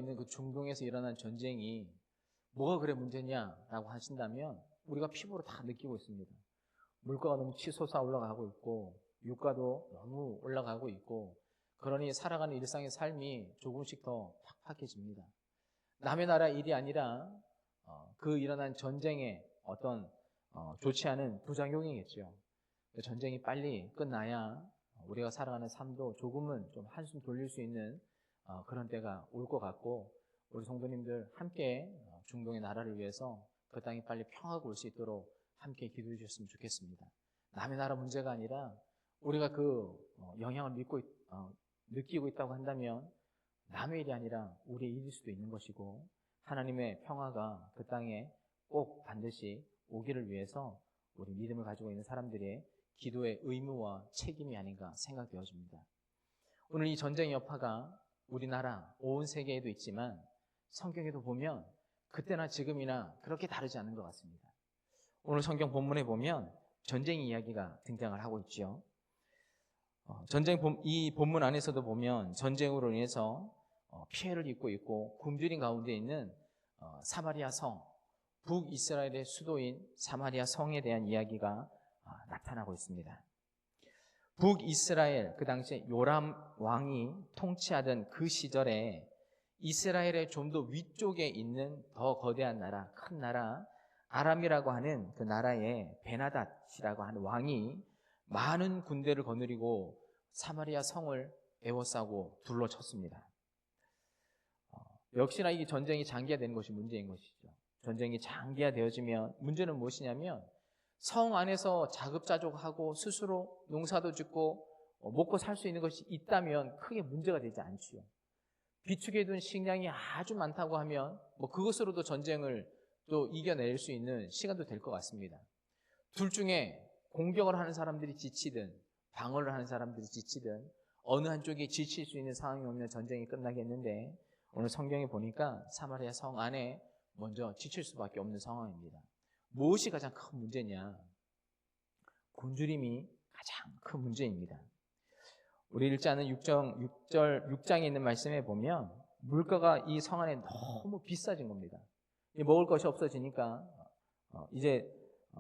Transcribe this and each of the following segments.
있는 그 중동에서 일어난 전쟁이 뭐가 그래 문제냐라고 하신다면 우리가 피부로 다 느끼고 있습니다. 물가가 너무 치솟아 올라가고 있고 유가도 너무 올라가고 있고 그러니 살아가는 일상의 삶이 조금씩 더 팍팍해집니다. 남의 나라 일이 아니라 그 일어난 전쟁의 어떤 좋지 않은 부작용이겠죠. 전쟁이 빨리 끝나야 우리가 살아가는 삶도 조금은 좀 한숨 돌릴 수 있는 그런 때가 올 것 같고 우리 성도님들 함께 중동의 나라를 위해서 그 땅이 빨리 평화가 올 수 있도록 함께 기도해 주셨으면 좋겠습니다. 남의 나라 문제가 아니라 우리가 그 영향을 느끼고 있다고 한다면 남의 일이 아니라 우리의 일일 수도 있는 것이고 하나님의 평화가 그 땅에 꼭 반드시 오기를 위해서 우리 믿음을 가지고 있는 사람들의 기도의 의무와 책임이 아닌가 생각되어집니다. 오늘 이 전쟁의 여파가 우리나라, 온 세계에도 있지만 성경에도 보면 그때나 지금이나 그렇게 다르지 않은 것 같습니다. 오늘 성경 본문에 보면 전쟁 이야기가 등장을 하고 있죠. 이 본문 안에서도 보면 전쟁으로 인해서 피해를 입고 있고 굶주린 가운데 있는 사마리아 성, 북이스라엘의 수도인 사마리아 성에 대한 이야기가 나타나고 있습니다. 북이스라엘, 그 당시에 요람 왕이 통치하던 그 시절에 이스라엘의 좀 더 위쪽에 있는 더 거대한 나라, 큰 나라 아람이라고 하는 그 나라의 베나닷이라고 하는 왕이 많은 군대를 거느리고 사마리아 성을 에워싸고 둘러쳤습니다. 역시나 이 전쟁이 장기화된 것이 문제인 것이죠. 전쟁이 장기화되어지면 문제는 무엇이냐면 성 안에서 자급자족하고 스스로 농사도 짓고 먹고 살 수 있는 것이 있다면 크게 문제가 되지 않지요. 비축해 둔 식량이 아주 많다고 하면 그것으로도 전쟁을 또 이겨낼 수 있는 시간도 될 것 같습니다. 둘 중에 공격을 하는 사람들이 지치든 방어를 하는 사람들이 지치든 어느 한쪽이 지칠 수 있는 상황이 오면 전쟁이 끝나겠는데 오늘 성경에 보니까 사마리아 성 안에 먼저 지칠 수밖에 없는 상황입니다. 무엇이 가장 큰 문제냐? 굶주림이 가장 큰 문제입니다. 우리 읽지 않은 6장에 있는 말씀에 보면 물가가 이 성 안에 너무 비싸진 겁니다. 먹을 것이 없어지니까 이제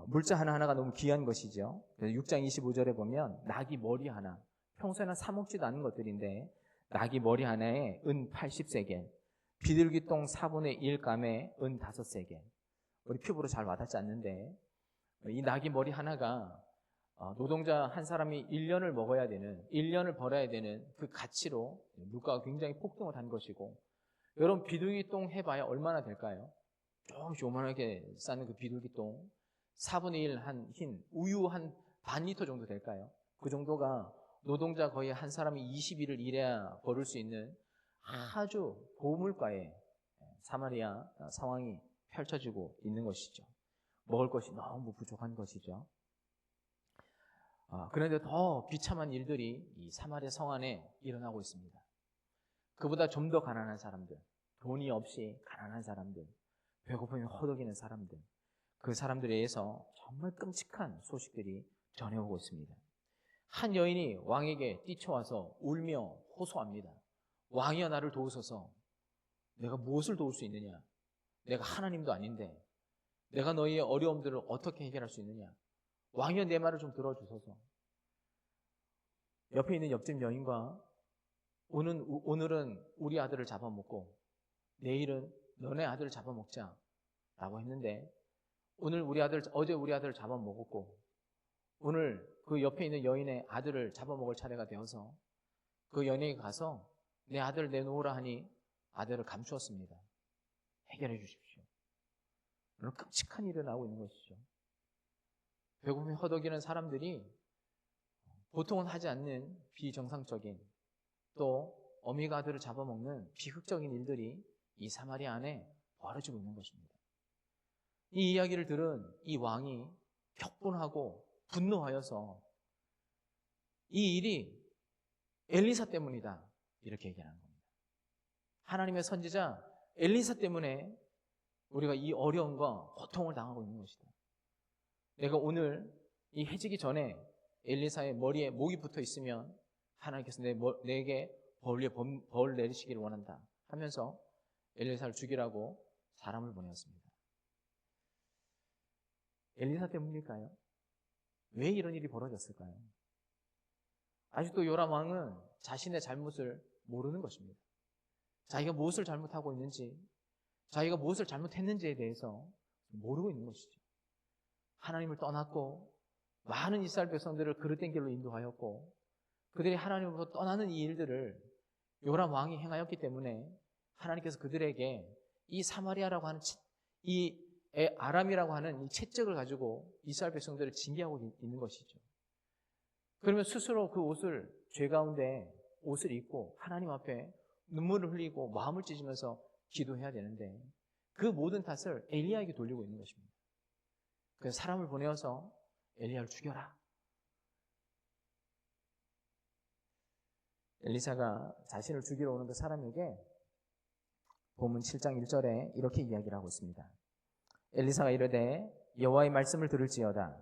물자 하나하나가 너무 귀한 것이죠. 그래서 6장 25절에 보면 낙이 머리 하나, 평소에는 사 먹지도 않는 것들인데 낙이 머리 하나에 은 80세겔, 비둘기똥 4분의 1감에 은 5세겔. 우리 피부로 잘 와닿지 않는데 이 낙이 머리 하나가 노동자 한 사람이 1년을 먹어야 되는, 1년을 벌어야 되는 그 가치로 물가가 굉장히 폭등을 한 것이고 여러분 비둘기똥 해봐야 얼마나 될까요? 조금씩 요만하게 싸는 그 비둘기똥 4분의 1 한 흰 우유 한 반 리터 정도 될까요? 그 정도가 노동자 거의 한 사람이 20일을 일해야 벌을 수 있는 아주 고물가의 사마리아 상황이 펼쳐지고 있는 것이죠. 먹을 것이 너무 부족한 것이죠. 그런데 더 비참한 일들이 이 사마리아 성 안에 일어나고 있습니다. 그보다 좀 더 가난한 사람들, 돈이 없이 가난한 사람들, 배고픔이 허덕이는 사람들, 그 사람들에 의해서 정말 끔찍한 소식들이 전해오고 있습니다. 한 여인이 왕에게 뛰쳐와서 울며 호소합니다. 왕이여 나를 도우소서. 내가 무엇을 도울 수 있느냐? 내가 하나님도 아닌데 내가 너희의 어려움들을 어떻게 해결할 수 있느냐? 왕이여 내 말을 좀 들어주소서. 옆에 있는 옆집 여인과 오늘은 우리 아들을 잡아먹고 내일은 너네 아들을 잡아먹자 라고 했는데 어제 우리 아들을 잡아먹었고 오늘 그 옆에 있는 여인의 아들을 잡아먹을 차례가 되어서 그 여인에게 가서 내 아들 내놓으라 하니 아들을 감추었습니다. 해결해 주십시오. 오늘 끔찍한 일이 나오고 있는 것이죠. 배고픔이 허덕이는 사람들이 보통은 하지 않는 비정상적인 또 어미가 아들을 잡아먹는 비극적인 일들이 이 사마리아 안에 벌어지고 있는 것입니다. 이 이야기를 들은 이 왕이 격분하고 분노하여서 이 일이 엘리사 때문이다 이렇게 얘기하는 겁니다. 하나님의 선지자 엘리사 때문에 우리가 이 어려움과 고통을 당하고 있는 것이다. 내가 오늘 이 해지기 전에 엘리사의 머리에 목이 붙어 있으면 하나님께서 내게 벌 내리시기를 원한다 하면서 엘리사를 죽이라고 사람을 보내었습니다. 엘리사 때문일까요? 왜 이런 일이 벌어졌을까요? 아직도 요람 왕은 자신의 잘못을 모르는 것입니다. 자기가 무엇을 잘못하고 있는지, 자기가 무엇을 잘못했는지에 대해서 모르고 있는 것이죠. 하나님을 떠났고 많은 이스라엘 백성들을 그릇된 길로 인도하였고 그들이 하나님으로부터 떠나는 이 일들을 요람 왕이 행하였기 때문에 하나님께서 그들에게 이 사마리아라고 하는 이 아람이라고 하는 이 채찍을 가지고 이스라엘 백성들을 징계하고 있는 것이죠. 그러면 스스로 그 옷을 죄 가운데 옷을 입고 하나님 앞에 눈물을 흘리고 마음을 찢으면서 기도해야 되는데 그 모든 탓을 엘리야에게 돌리고 있는 것입니다. 그래서 사람을 보내어서 엘리야를 죽여라. 엘리사가 자신을 죽이러 오는 그 사람에게 본문 7장 1절에 이렇게 이야기를 하고 있습니다. 엘리사가 이르되 여호와의 말씀을 들을지어다.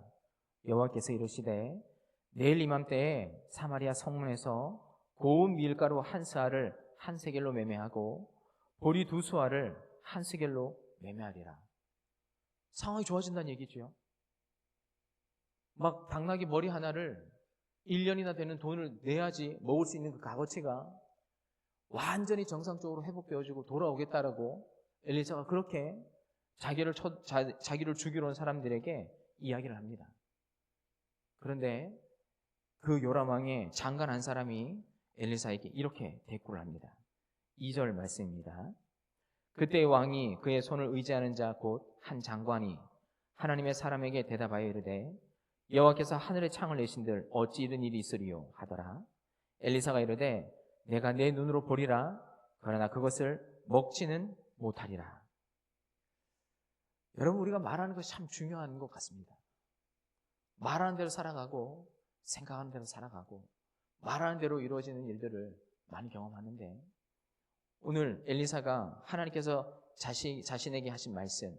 여호와께서 이르시되 내일 이맘때에 사마리아 성문에서 고운 밀가루 한 스아를 한 세겔로 매매하고 보리 2수아를 한 세겔로 매매하리라. 상황이 좋아진다는 얘기죠. 막 당나귀 머리 하나를 1년이나 되는 돈을 내야지 먹을 수 있는 그 값어치가 완전히 정상적으로 회복되어지고 돌아오겠다라고 엘리사가 그렇게 자기를 죽이러 온 사람들에게 이야기를 합니다. 그런데 그 요람 왕의 장관 한 사람이 엘리사에게 이렇게 대꾸를 합니다. 2절 말씀입니다. 그때 왕이 그의 손을 의지하는 자 곧 한 장관이 하나님의 사람에게 대답하여 이르되 여호와께서 하늘의 창을 내신들 어찌 이런 일이 있으리요 하더라. 엘리사가 이르되 내가 내 눈으로 보리라. 그러나 그것을 먹지는 못하리라. 여러분, 우리가 말하는 것이 참 중요한 것 같습니다. 말하는 대로 살아가고 생각하는 대로 살아가고 말하는 대로 이루어지는 일들을 많이 경험하는데 오늘 엘리사가 하나님께서 자신에게 하신 말씀,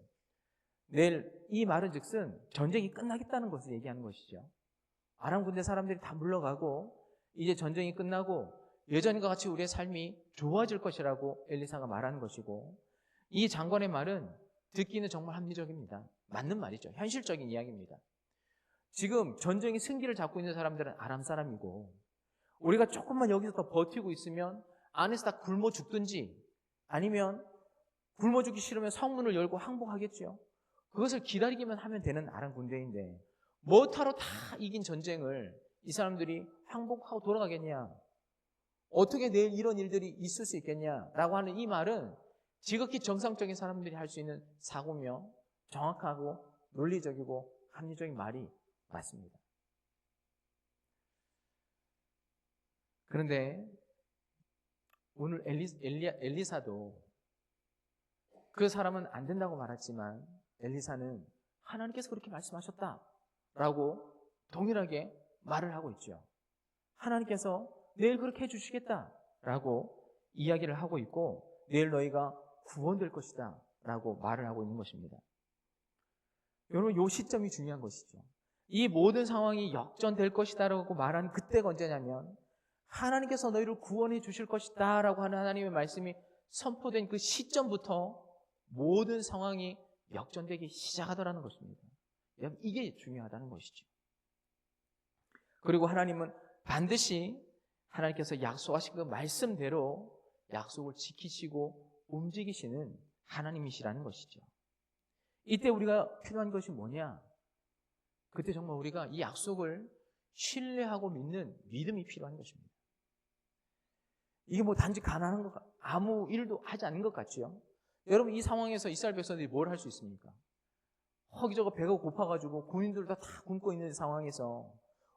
내일 이 말은 즉슨 전쟁이 끝나겠다는 것을 얘기하는 것이죠. 아람 군대 사람들이 다 물러가고 이제 전쟁이 끝나고 예전과 같이 우리의 삶이 좋아질 것이라고 엘리사가 말하는 것이고 이 장관의 말은 듣기는 정말 합리적입니다. 맞는 말이죠. 현실적인 이야기입니다. 지금 전쟁이 승기를 잡고 있는 사람들은 아람 사람이고 우리가 조금만 여기서 더 버티고 있으면 안에서 다 굶어 죽든지 아니면 굶어 죽기 싫으면 성문을 열고 항복하겠죠. 그것을 기다리기만 하면 되는 아람 군대인데 뭐하러 다 이긴 전쟁을 이 사람들이 항복하고 돌아가겠냐? 어떻게 내일 이런 일들이 있을 수 있겠냐라고 하는 이 말은 지극히 정상적인 사람들이 할 수 있는 사고며 정확하고 논리적이고 합리적인 말이 맞습니다. 그런데 오늘 엘리사도 그 사람은 안 된다고 말했지만 엘리사는 하나님께서 그렇게 말씀하셨다라고 동일하게 말을 하고 있죠. 하나님께서 내일 그렇게 해주시겠다라고 이야기를 하고 있고 내일 너희가 구원될 것이다 라고 말을 하고 있는 것입니다. 여러분, 이 시점이 중요한 것이죠. 이 모든 상황이 역전될 것이다 라고 말하는 그때가 언제냐면 하나님께서 너희를 구원해 주실 것이다 라고 하는 하나님의 말씀이 선포된 그 시점부터 모든 상황이 역전되기 시작하더라는 것입니다. 이게 중요하다는 것이죠. 그리고 하나님은 반드시 하나님께서 약속하신 그 말씀대로 약속을 지키시고 움직이시는 하나님이시라는 것이죠. 이때 우리가 필요한 것이 뭐냐? 그때 정말 우리가 이 약속을 신뢰하고 믿는 믿음이 필요한 것입니다. 이게 뭐 단지 가난한 것, 아무 일도 하지 않는 것 같지요? 여러분, 이 상황에서 이스라엘 백성들이 뭘 할 수 있습니까? 허기저거 배가 고파가지고 군인들도 다 굶고 있는 상황에서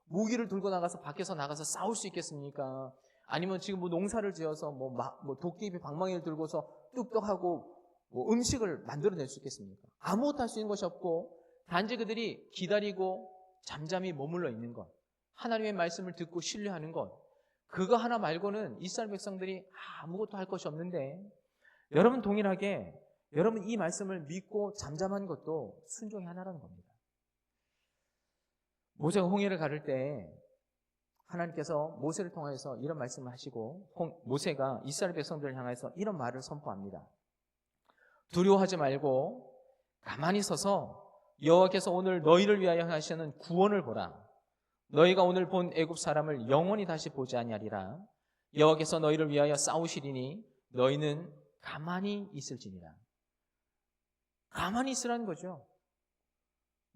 무기를 들고 나가서 밖에서 나가서 싸울 수 있겠습니까? 아니면 지금 뭐 농사를 지어서 뭐 도끼비 방망이를 들고서 뚝뚝하고 뭐 음식을 만들어낼 수 있겠습니까? 아무것도 할 수 있는 것이 없고 단지 그들이 기다리고 잠잠히 머물러 있는 것, 하나님의 말씀을 듣고 신뢰하는 것, 그거 하나 말고는 이스라엘 백성들이 아무것도 할 것이 없는데 여러분 동일하게 여러분 이 말씀을 믿고 잠잠한 것도 순종이 하나라는 겁니다. 모세가 홍해를 가를 때 하나님께서 모세를 통해서 이런 말씀을 하시고 모세가 이스라엘 백성들을 향해서 이런 말을 선포합니다. 두려워하지 말고 가만히 서서 여호와께서 오늘 너희를 위하여 하시는 구원을 보라. 너희가 오늘 본 애굽 사람을 영원히 다시 보지 아니하리라. 여호와께서 너희를 위하여 싸우시리니 너희는 가만히 있을지니라. 가만히 있으라는 거죠.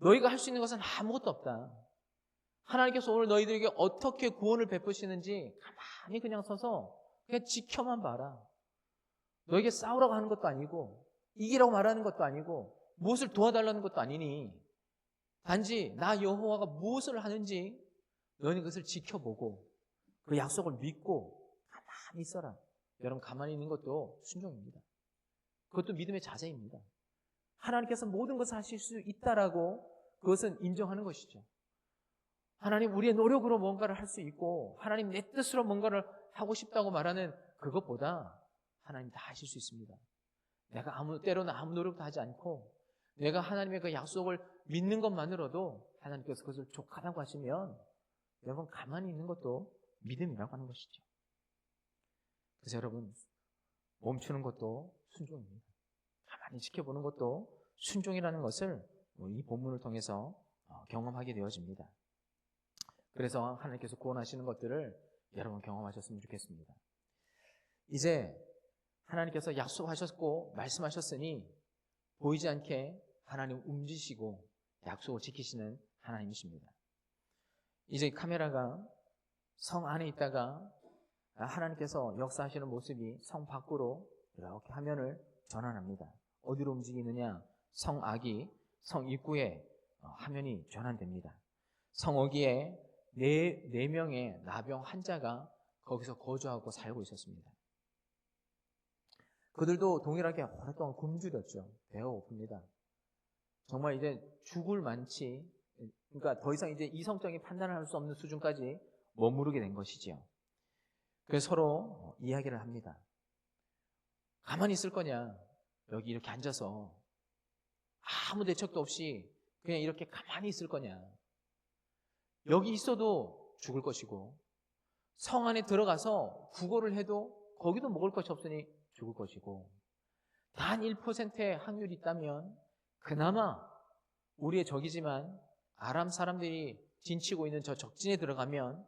너희가 할 수 있는 것은 아무것도 없다. 하나님께서 오늘 너희들에게 어떻게 구원을 베푸시는지 가만히 그냥 서서 그냥 지켜만 봐라. 너에게 싸우라고 하는 것도 아니고 이기라고 말하는 것도 아니고 무엇을 도와달라는 것도 아니니 단지 나 여호와가 무엇을 하는지 너희는 그것을 지켜보고 그 약속을 믿고 가만히 있어라. 여러분, 가만히 있는 것도 순종입니다. 그것도 믿음의 자세입니다. 하나님께서 모든 것을 하실 수 있다라고 그것은 인정하는 것이죠. 하나님, 우리의 노력으로 뭔가를 할 수 있고 하나님 내 뜻으로 뭔가를 하고 싶다고 말하는 그것보다 하나님 다 하실 수 있습니다. 내가 때로는 아무 노력도 하지 않고 내가 하나님의 그 약속을 믿는 것만으로도 하나님께서 그것을 족하다고 하시면 여러분, 가만히 있는 것도 믿음이라고 하는 것이죠. 그래서 여러분, 멈추는 것도 순종입니다. 가만히 지켜보는 것도 순종이라는 것을 이 본문을 통해서 경험하게 되어집니다. 그래서 하나님께서 구원하시는 것들을 여러분 경험하셨으면 좋겠습니다. 이제 하나님께서 약속하셨고 말씀하셨으니 보이지 않게 하나님 움직이시고 약속을 지키시는 하나님이십니다. 이제 카메라가 성 안에 있다가 하나님께서 역사하시는 모습이 성 밖으로 이렇게 화면을 전환합니다. 어디로 움직이느냐? 성 안이 성 입구에 화면이 전환됩니다. 성 어귀에 네 명의 나병 환자가 거기서 거주하고 살고 있었습니다. 그들도 동일하게 오랫동안 굶주렸죠. 배가 고픕니다. 정말 이제 죽을 만치, 그러니까 더 이상 이제 이성적인 판단을 할 수 없는 수준까지 머무르게 된 것이지요. 그래서 서로 이야기를 합니다. 가만히 있을 거냐? 여기 이렇게 앉아서 아무 대책도 없이 그냥 이렇게 가만히 있을 거냐? 여기 있어도 죽을 것이고 성 안에 들어가서 구걸을 해도 거기도 먹을 것이 없으니 죽을 것이고 단 1%의 확률이 있다면 그나마 우리의 적이지만 아람 사람들이 진치고 있는 저 적진에 들어가면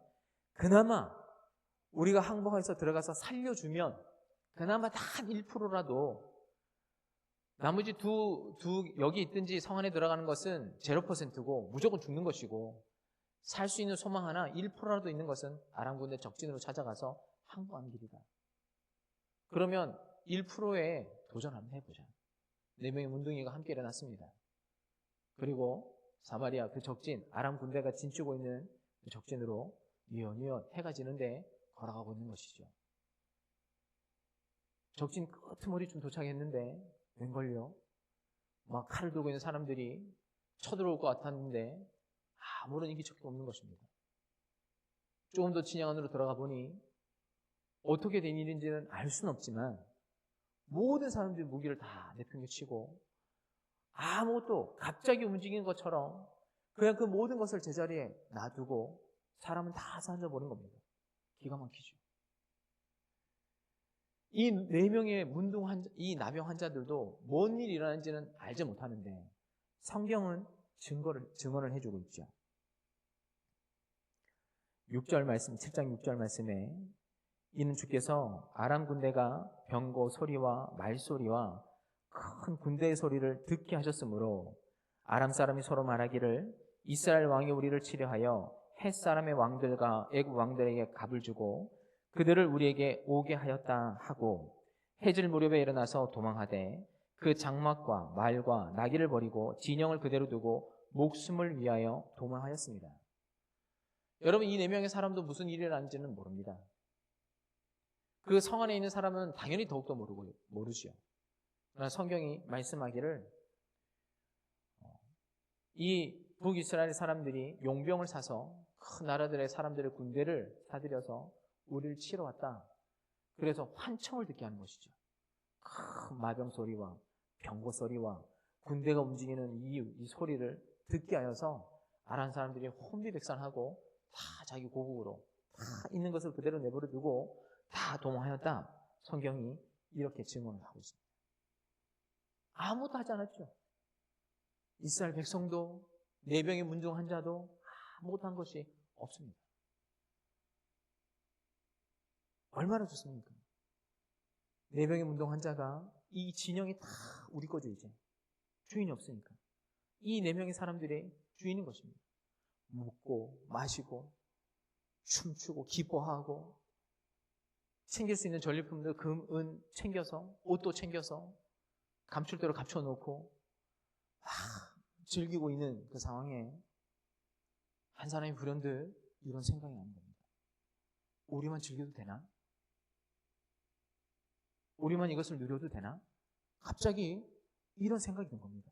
그나마 우리가 항복해서 들어가서 살려주면 그나마 단 1%라도 나머지 여기 있든지 성 안에 들어가는 것은 0%고 무조건 죽는 것이고 살 수 있는 소망 하나 1%라도 있는 것은 아람 군대 적진으로 찾아가서 항복하는 길이다. 그러면 1%에 도전 한번 해보자. 4명의 문둥이가 함께 일어났습니다. 그리고 사마리아 그 적진, 아람 군대가 진치고 있는 그 적진으로 뉘엿뉘엿 해가 지는데 걸어가고 있는 것이죠. 적진 끄트머리쯤 도착했는데 웬걸요? 막 칼을 들고 있는 사람들이 쳐들어올 것 같았는데 아무런 인기척도 없는 것입니다. 조금 더 진영 안으로 들어가 보니 어떻게 된 일인지는 알 수는 없지만 모든 사람들이 무기를 다 내팽개치고 아무것도 갑자기 움직이는 것처럼 그냥 그 모든 것을 제자리에 놔두고 사람은 다 사라져버린 겁니다. 기가 막히죠. 이 4명의 이 나병 환자들도 뭔 일이 일어나는지는 알지 못하는데 성경은 증언을 해주고 있죠. 6절 말씀, 7장 6절 말씀에 이는 주께서 아람 군대가 병거 소리와 말소리와 큰 군대의 소리를 듣게 하셨으므로 아람 사람이 서로 말하기를 이스라엘 왕이 우리를 치려하여 헷 사람의 왕들과 애굽 왕들에게 갑을 주고 그들을 우리에게 오게 하였다 하고 해질 무렵에 일어나서 도망하되 그 장막과 말과 나귀를 버리고 진영을 그대로 두고 목숨을 위하여 도망하였습니다. 여러분, 이 4명의 사람도 무슨 일이 일어났는지는 모릅니다. 그 성 안에 있는 사람은 당연히 더욱더 모르죠. 그러나 성경이 말씀하기를 이 북이스라엘 사람들이 용병을 사서 큰 나라들의 사람들의 군대를 사들여서 우리를 치러 왔다. 그래서 환청을 듣게 하는 것이죠. 큰 마병 소리와 병거 소리와 군대가 움직이는 이 소리를 듣게 하여서 아람 사람들이 혼비백산하고 다 자기 고국으로 다 있는 것을 그대로 내버려 두고 다 도망하였다. 성경이 이렇게 증언을 하고 있습니다. 아무것도 하지 않았죠. 이스라엘 백성도 4병의 문둥 환자도 아무것도 한 것이 없습니다. 얼마나 좋습니까? 4병의 문둥 환자가 이 진영이 다 우리 거죠. 이제 주인이 없으니까 이 4명의 사람들의 주인인 것입니다. 먹고 마시고 춤추고 기뻐하고 챙길 수 있는 전리품들 금, 은 챙겨서 옷도 챙겨서 감출대로 감춰놓고 즐기고 있는 그 상황에 한 사람이 불현듯 이런 생각이 나는 겁니다. 우리만 즐겨도 되나? 우리만 이것을 누려도 되나? 갑자기 이런 생각이 든 겁니다.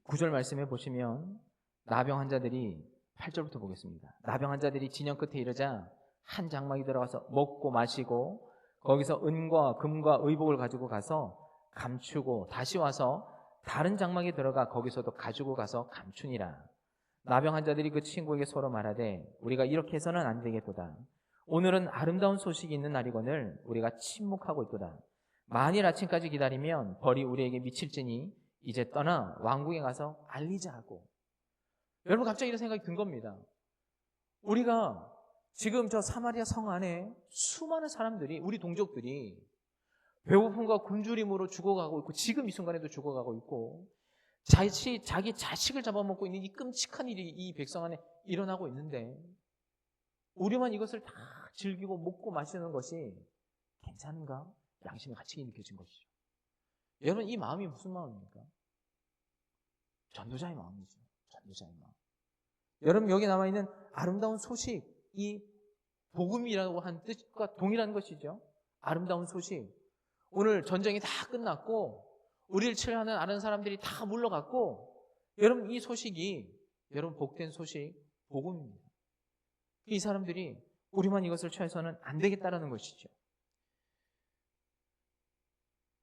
9절 말씀해 보시면 나병 환자들이 8절부터 보겠습니다. 나병 환자들이 진영 끝에 이르자 한 장막이 들어가서 먹고 마시고 거기서 은과 금과 의복을 가지고 가서 감추고 다시 와서 다른 장막에 들어가 거기서도 가지고 가서 감추니라. 나병 환자들이 그 친구에게 서로 말하되 우리가 이렇게 해서는 안 되겠도다. 오늘은 아름다운 소식이 있는 날이거늘 우리가 침묵하고 있도다. 만일 아침까지 기다리면 벌이 우리에게 미칠지니 이제 떠나 왕궁에 가서 알리자 하고. 여러분 갑자기 이런 생각이 든 겁니다. 우리가 지금 저 사마리아 성 안에 수많은 사람들이, 우리 동족들이 배고픔과 굶주림으로 죽어가고 있고 지금 이 순간에도 죽어가고 있고 자기 자식을 잡아먹고 있는 이 끔찍한 일이 이 백성 안에 일어나고 있는데 우리만 이것을 다 즐기고 먹고 마시는 것이 괜찮은가? 양심의 가책이 느껴진 것이죠. 여러분 이 마음이 무슨 마음입니까? 전도자의 마음이죠. 전도자의 마음. 여러분 여기 남아있는 아름다운 소식, 이 복음이라고 한 뜻과 동일한 것이죠. 아름다운 소식. 오늘 전쟁이 다 끝났고 우리를 치료하는 아는 사람들이 다 물러갔고 여러분 이 소식이 여러분 복된 소식, 복음입니다. 이 사람들이 우리만 이것을 취해서는 안 되겠다라는 것이죠.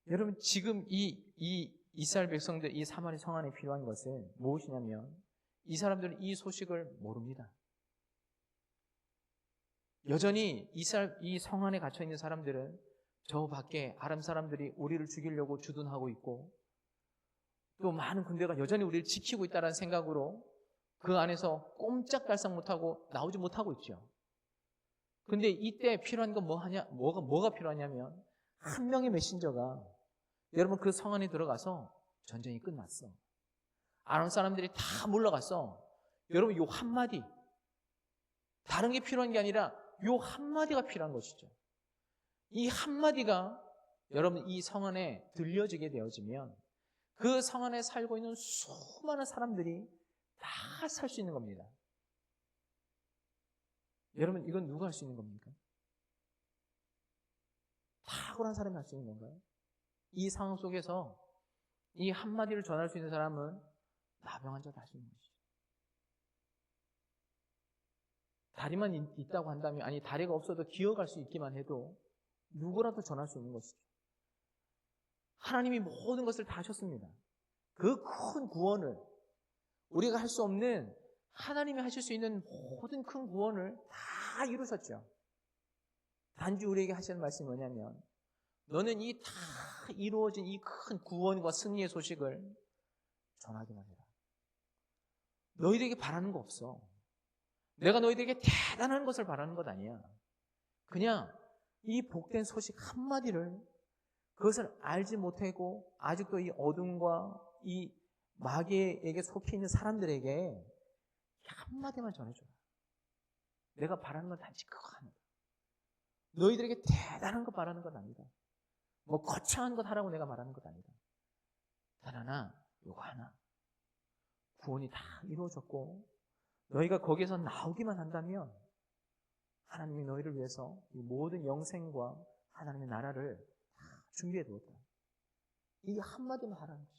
여러분 지금 이 이스라엘 백성들, 이 사마리 성 안에 필요한 것은 무엇이냐면 이 사람들은 이 소식을 모릅니다. 여전히 이 성 안에 갇혀 있는 사람들은 저 밖에 아람 사람들이 우리를 죽이려고 주둔하고 있고 또 많은 군대가 여전히 우리를 지키고 있다는 생각으로 그 안에서 꼼짝달싹 못하고 나오지 못하고 있죠. 근데 이때 필요한 건 뭐가 필요하냐면 한 명의 메신저가 여러분 그 성 안에 들어가서 전쟁이 끝났어. 아람 사람들이 다 물러갔어. 여러분 요 한마디, 다른 게 필요한 게 아니라 요 한마디가 필요한 것이죠. 이 한마디가 여러분 이 성 안에 들려지게 되어지면 그 성 안에 살고 있는 수많은 사람들이 다 살 수 있는 겁니다. 여러분 이건 누가 할 수 있는 겁니까? 탁월한 사람이 할 수 있는 건가요? 이 상황 속에서 이 한마디를 전할 수 있는 사람은 나병 환자도 할 수 있는 것이죠. 다리만 있다고 한다면, 아니 다리가 없어도 기어갈 수 있기만 해도 누구라도 전할 수 있는 것이죠. 하나님이 모든 것을 다 하셨습니다. 그 큰 구원을, 우리가 할 수 없는 하나님이 하실 수 있는 모든 큰 구원을 다 이루셨죠. 단지 우리에게 하시는 말씀이 뭐냐면 너는 이 다 이루어진 이 큰 구원과 승리의 소식을 전하기만 해라. 너희들에게 바라는 거 없어. 내가 너희들에게 대단한 것을 바라는 것 아니야. 그냥 이 복된 소식 한마디를, 그것을 알지 못하고 아직도 이 어둠과 이 마귀에게 속해 있는 사람들에게 한마디만 전해줘라. 내가 바라는 건 단지 그거 하나. 너희들에게 대단한 것 바라는 것 아니다. 뭐 거창한 것 하라고 내가 말하는 것 아니다. 단 하나, 요거 하나. 구원이 다 이루어졌고 너희가 거기에서 나오기만 한다면 하나님이 너희를 위해서 이 모든 영생과 하나님의 나라를 다 준비해 두었다. 이 한마디만 하라는 것이.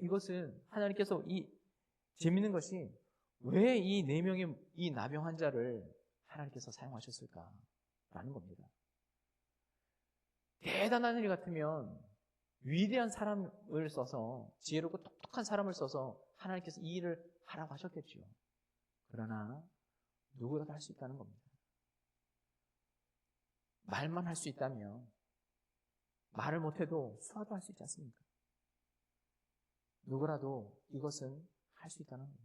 이것은 하나님께서 재밌는 것이 왜 이 4명의 이 나병 환자를 하나님께서 사용하셨을까라는 겁니다. 대단한 일 같으면 위대한 사람을 써서, 지혜롭고 똑똑한 사람을 써서 하나님께서 이 일을 하라고 하셨겠죠. 그러나 누구라도 할 수 있다는 겁니다. 말만 할 수 있다면 말을 못해도 수화도 할 수 있지 않습니까? 누구라도 이것은 할 수 있다는 겁니다.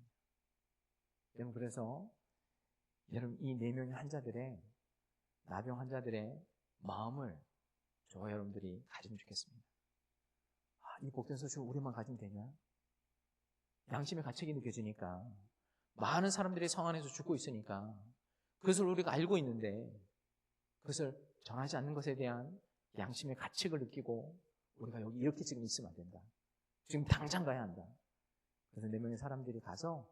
여러분, 그래서 여러분, 이 4명의 환자들의, 나병 환자들의 마음을 저와 여러분들이 가지면 좋겠습니다. 이 복된 소식을 우리만 가지면 되냐? 양심의 가책이 느껴지니까, 많은 사람들이 성 안에서 죽고 있으니까, 그것을 우리가 알고 있는데 그것을 전하지 않는 것에 대한 양심의 가책을 느끼고 우리가 여기 이렇게 지금 있으면 안 된다. 지금 당장 가야 한다. 그래서 4명의 사람들이 가서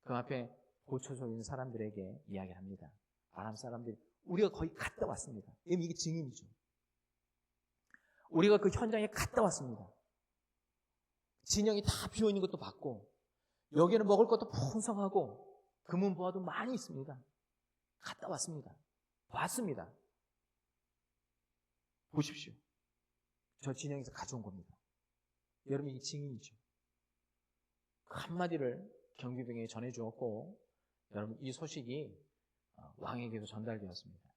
그 앞에 고쳐져 있는 사람들에게 이야기를 합니다. 아람 사람들이 우리가 거의 갔다 왔습니다. 이게 증인이죠. 우리가 그 현장에 갔다 왔습니다. 진영이 다 비어있는 것도 봤고 여기는 먹을 것도 풍성하고 금은보화도 많이 있습니다. 갔다 왔습니다. 봤습니다. 보십시오. 저 진영에서 가져온 겁니다. 여러분, 이게 증인이죠. 그 한마디를 경비병에게 전해주었고 여러분, 이 소식이 왕에게도 전달되었습니다.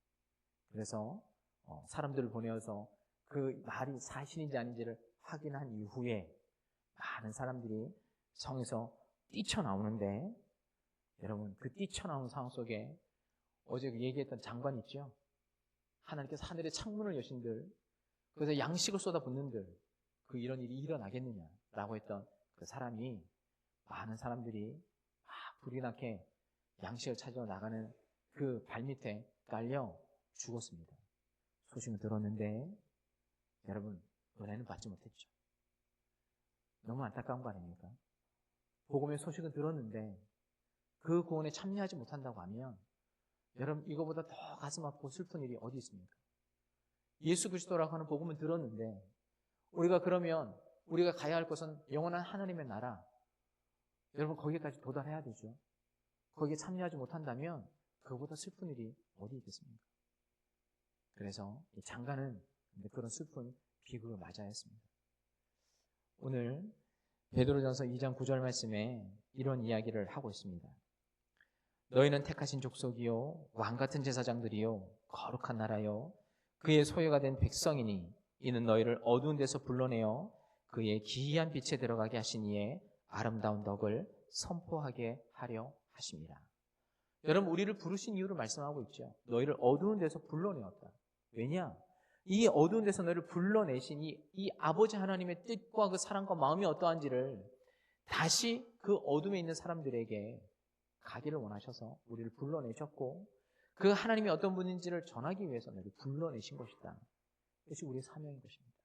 그래서 사람들을 보내어서 그 말이 사실인지 아닌지를 확인한 이후에 많은 사람들이 성에서 뛰쳐나오는데 여러분, 그 뛰쳐나온 상황 속에 어제 얘기했던 장관 있죠? 하나님께서 하늘의 창문을 여신들, 그래서 양식을 쏟아붓는들, 그 이런 일이 일어나겠느냐라고 했던 그 사람이 많은 사람들이 막 불이 나게 양식을 찾아 나가는 그 발밑에 깔려 죽었습니다. 소식을 들었는데 여러분, 은혜는 받지 못했죠. 너무 안타까운 거 아닙니까? 복음의 소식은 들었는데 그 구원에 참여하지 못한다고 하면 여러분, 이거보다 더 가슴 아프고 슬픈 일이 어디 있습니까? 예수 그리스도라고 하는 복음은 들었는데 우리가 그러면 우리가 가야 할 것은 영원한 하나님의 나라, 여러분 거기까지 도달해야 되죠. 거기에 참여하지 못한다면 그거보다 슬픈 일이 어디 있겠습니까? 그래서 이 장관은 그런 슬픈 비극을 맞아야 했습니다. 오늘 베드로전서 2장 9절 말씀에 이런 이야기를 하고 있습니다. 너희는 택하신 족속이요 왕같은 제사장들이요 거룩한 나라요 그의 소유가 된 백성이니 이는 너희를 어두운 데서 불러내어 그의 기이한 빛에 들어가게 하시니에 아름다운 덕을 선포하게 하려 하십니다. 여러분, 우리를 부르신 이유를 말씀하고 있죠. 너희를 어두운 데서 불러내었다. 왜냐? 이 어두운 데서 너희를 불러내신 이 아버지 하나님의 뜻과 그 사랑과 마음이 어떠한지를 다시 그 어둠에 있는 사람들에게 가기를 원하셔서 우리를 불러내셨고 그 하나님이 어떤 분인지를 전하기 위해서 너희를 불러내신 것이다. 그것이 우리의 사명인 것입니다.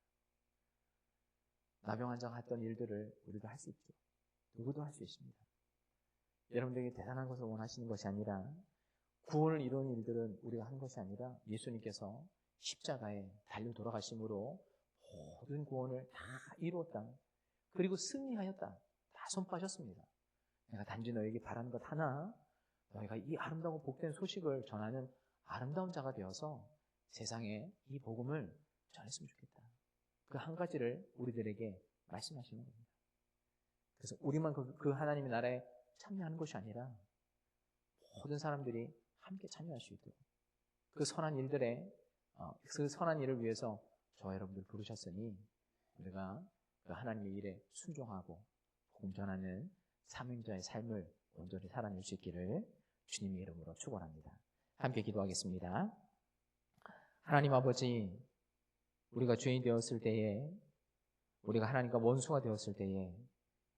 나병 환자가 했던 일들을 우리도 할 수 있죠. 누구도 할 수 있습니다. 여러분들에게 대단한 것을 원하시는 것이 아니라 구원을 이루는 일들은 우리가 한 것이 아니라 예수님께서 십자가에 달려 돌아가심으로 모든 구원을 다 이루었다. 그리고 승리하였다. 다 선포하셨습니다. 내가 단지 너에게 바라는 것 하나, 너희가 이 아름다운 복된 소식을 전하는 아름다운 자가 되어서 세상에 이 복음을 전했으면 좋겠다. 그 한 가지를 우리들에게 말씀하시는 겁니다. 그래서 우리만 그 하나님의 나라에 참여하는 것이 아니라 모든 사람들이 함께 참여할 수 있도록 그 선한 일을 위해서 저와 여러분들 부르셨으니 우리가 그 하나님의 일에 순종하고 복음 전하는 사명자의 삶을 온전히 살아낼 수 있기를 주님의 이름으로 축원합니다. 함께 기도하겠습니다. 하나님 아버지, 우리가 죄인 되었을 때에, 우리가 하나님과 원수가 되었을 때에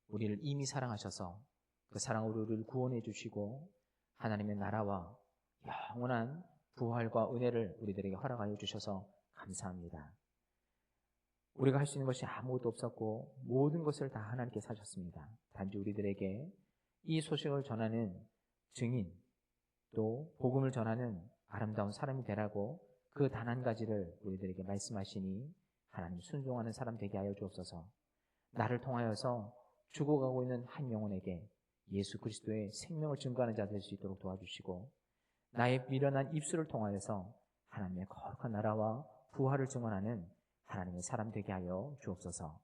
우리를 이미 사랑하셔서 그 사랑으로 우리를 구원해 주시고 하나님의 나라와 영원한 부활과 은혜를 우리들에게 허락하여 주셔서 감사합니다. 우리가 할 수 있는 것이 아무것도 없었고 모든 것을 다 하나님께 사셨습니다. 단지 우리들에게 이 소식을 전하는 증인, 또 복음을 전하는 아름다운 사람이 되라고 그 단 한 가지를 우리들에게 말씀하시니 하나님 순종하는 사람 되게 하여 주옵소서. 나를 통하여서 죽어가고 있는 한 영혼에게 예수 그리스도의 생명을 증거하는 자 될 수 있도록 도와주시고 나의 미련한 입술을 통하여서 하나님의 거룩한 나라와 부활을 증언하는 하나님의 사람 되게 하여 주옵소서.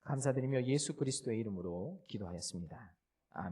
감사드리며 예수 그리스도의 이름으로 기도하였습니다. 아멘.